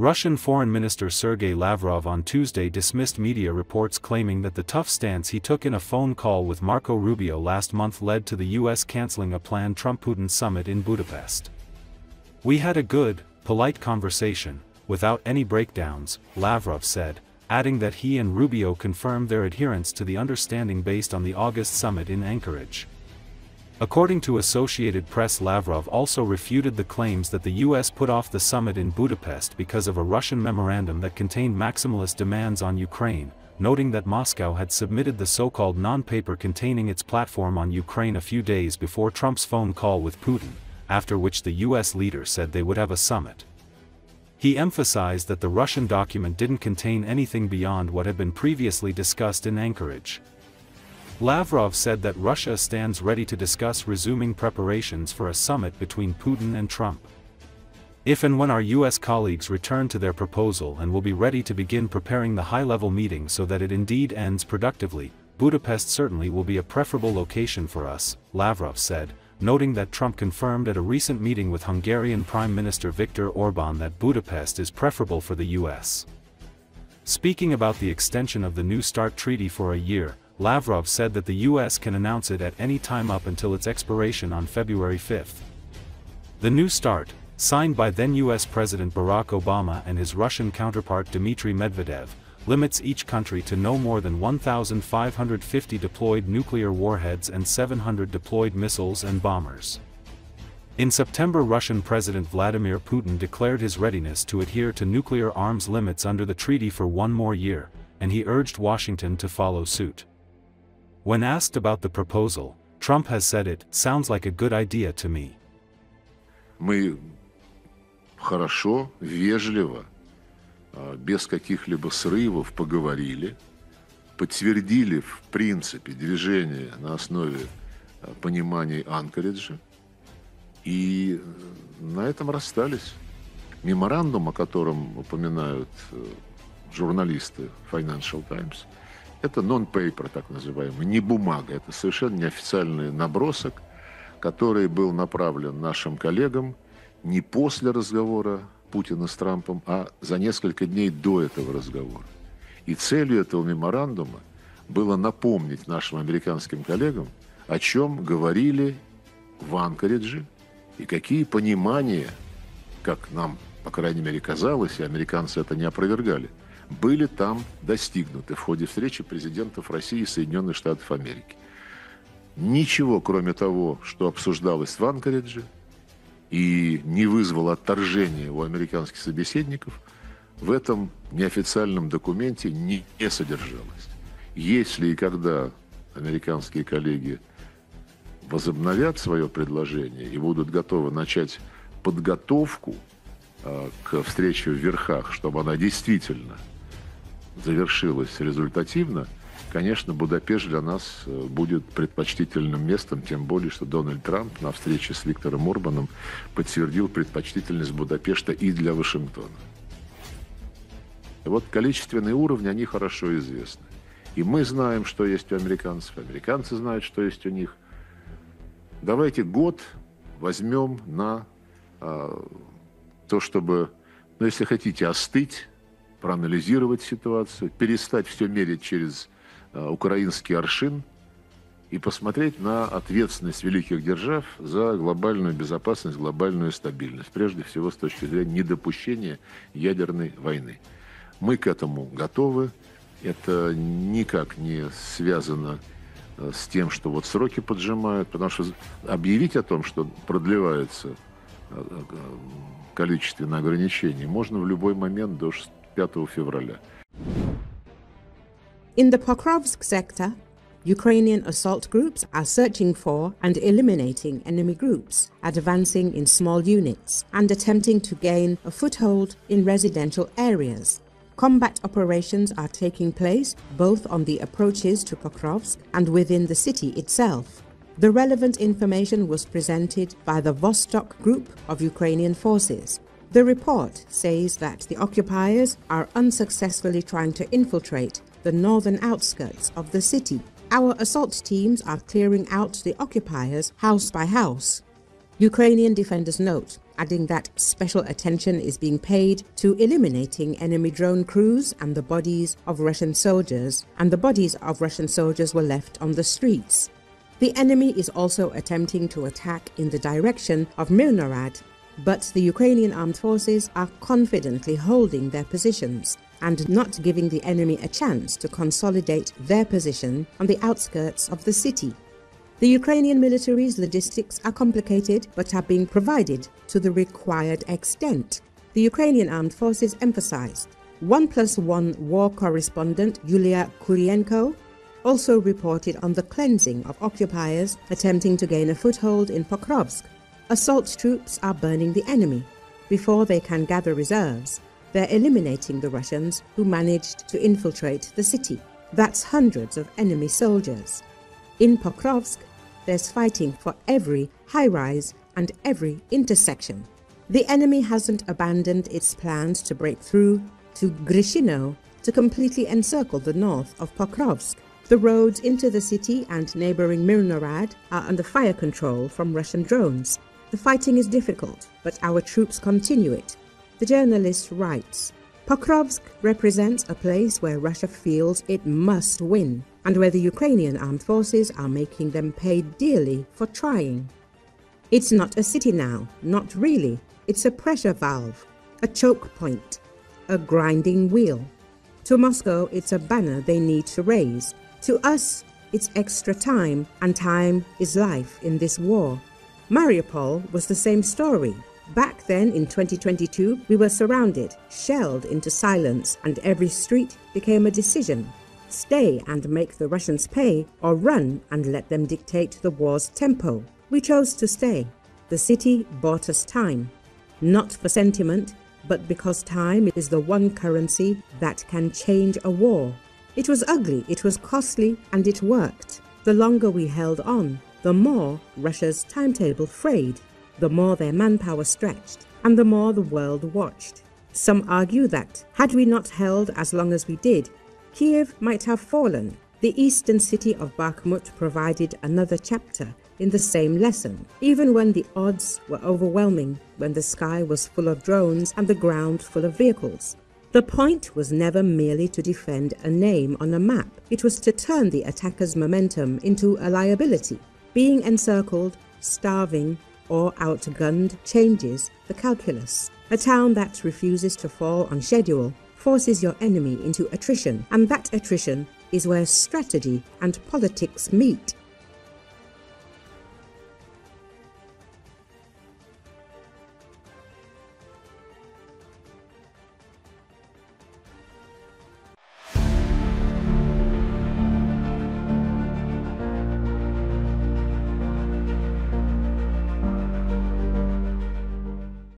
Russian Foreign Minister Sergey Lavrov on Tuesday dismissed media reports claiming that the tough stance he took in a phone call with Marco Rubio last month led to the US canceling a planned Trump-Putin summit in Budapest. "We had a good, polite conversation, without any breakdowns," Lavrov said, adding that he and Rubio confirmed their adherence to the understanding based on the August summit in Anchorage. According to Associated Press, Lavrov also refuted the claims that the US put off the summit in Budapest because of a Russian memorandum that contained maximalist demands on Ukraine, noting that Moscow had submitted the so-called non-paper containing its platform on Ukraine a few days before Trump's phone call with Putin, after which the US leader said they would have a summit. He emphasized that the Russian document didn't contain anything beyond what had been previously discussed in Anchorage. Lavrov said that Russia stands ready to discuss resuming preparations for a summit between Putin and Trump. "If and when our US colleagues return to their proposal and will be ready to begin preparing the high-level meeting so that it indeed ends productively, Budapest certainly will be a preferable location for us," Lavrov said, noting that Trump confirmed at a recent meeting with Hungarian Prime Minister Viktor Orbán that Budapest is preferable for the US. Speaking about the extension of the New START treaty for a year, Lavrov said that the US can announce it at any time up until its expiration on February 5. The New START, signed by then US President Barack Obama and his Russian counterpart Dmitry Medvedev, limits each country to no more than 1,550 deployed nuclear warheads and 700 deployed missiles and bombers. In September, Russian President Vladimir Putin declared his readiness to adhere to nuclear arms limits under the treaty for one more year, and he urged Washington to follow suit. When asked about the proposal, Trump has said it sounds like a good idea to me. Мы хорошо, вежливо, без каких-либо срывов поговорили, подтвердили в принципе движение на основе пониманий Анкориджа и на этом расстались. Меморандум, о котором упоминают журналисты Financial Times, это non-paper, так называемый, не бумага, это совершенно неофициальный набросок, который был направлен нашим коллегам не после разговора Путина с Трампом, а за несколько дней до этого разговора. И целью этого меморандума было напомнить нашим американским коллегам, о чем говорили в Анкоридже и какие понимания, как нам, по крайней мере, казалось, и американцы это не опровергали, были там достигнуты в ходе встречи президентов России и Соединенных Штатов Америки. Ничего, кроме того, что обсуждалось в Анкоридже и не вызвало отторжения у американских собеседников, в этом неофициальном документе не содержалось. Если и когда американские коллеги возобновят свое предложение и будут готовы начать подготовку к встрече в верхах, чтобы она действительно завершилась результативно, конечно, Будапешт для нас будет предпочтительным местом, тем более, что Дональд Трамп на встрече с Виктором Орбаном подтвердил предпочтительность Будапешта и для Вашингтона. И вот количественные уровни, они хорошо известны. И мы знаем, что есть у американцев, американцы знают, что есть у них. Давайте год возьмем на то, чтобы, ну, если хотите, остыть, проанализировать ситуацию, перестать все мерить через украинский аршин и посмотреть на ответственность великих держав за глобальную безопасность, глобальную стабильность, прежде всего с точки зрения недопущения ядерной войны. Мы к этому готовы. Это никак не связано с тем, что вот сроки поджимают, потому что объявить о том, что продлевается количественное ограничение, можно в любой момент до 5 февраля. In the Pokrovsk sector, Ukrainian assault groups are searching for and eliminating enemy groups, advancing in small units, and attempting to gain a foothold in residential areas. Combat operations are taking place both on the approaches to Pokrovsk and within the city itself. The relevant information was presented by the Vostok Group of Ukrainian forces. The report says that the occupiers are unsuccessfully trying to infiltrate the northern outskirts of the city. Our assault teams are clearing out the occupiers house by house. Ukrainian defenders note, adding that special attention is being paid to eliminating enemy drone crews and the bodies of Russian soldiers, and the bodies of Russian soldiers were left on the streets. The enemy is also attempting to attack in the direction of Mirnorad, but the Ukrainian armed forces are confidently holding their positions and not giving the enemy a chance to consolidate their position on the outskirts of the city. The Ukrainian military's logistics are complicated but are being provided to the required extent, the Ukrainian armed forces emphasized. 1+1 war correspondent Yulia Kurienko also reported on the cleansing of occupiers attempting to gain a foothold in Pokrovsk. Assault troops are burning the enemy. Before they can gather reserves, they're eliminating the Russians who managed to infiltrate the city. That's hundreds of enemy soldiers. In Pokrovsk, there's fighting for every high-rise and every intersection. The enemy hasn't abandoned its plans to break through to Grishino to completely encircle the north of Pokrovsk. The roads into the city and neighboring Mirnorad are under fire control from Russian drones. The fighting is difficult, but our troops continue it. The journalist writes, Pokrovsk represents a place where Russia feels it must win, and where the Ukrainian armed forces are making them pay dearly for trying. It's not a city now, not really. It's a pressure valve, a choke point, a grinding wheel. To Moscow, it's a banner they need to raise. To us, it's extra time, and time is life in this war. Mariupol was the same story. Back then, in 2022, we were surrounded, shelled into silence, and every street became a decision. Stay and make the Russians pay, or run and let them dictate the war's tempo. We chose to stay. The city bought us time. Not for sentiment, but because time is the one currency that can change a war. It was ugly, it was costly, and it worked. The longer we held on, the more Russia's timetable frayed, the more their manpower stretched, and the more the world watched. Some argue that, had we not held as long as we did, Kiev might have fallen. The eastern city of Bakhmut provided another chapter in the same lesson, even when the odds were overwhelming, when the sky was full of drones and the ground full of vehicles. The point was never merely to defend a name on a map. It was to turn the attacker's momentum into a liability. Being encircled, starving, or outgunned changes the calculus. A town that refuses to fall on schedule forces your enemy into attrition, and that attrition is where strategy and politics meet.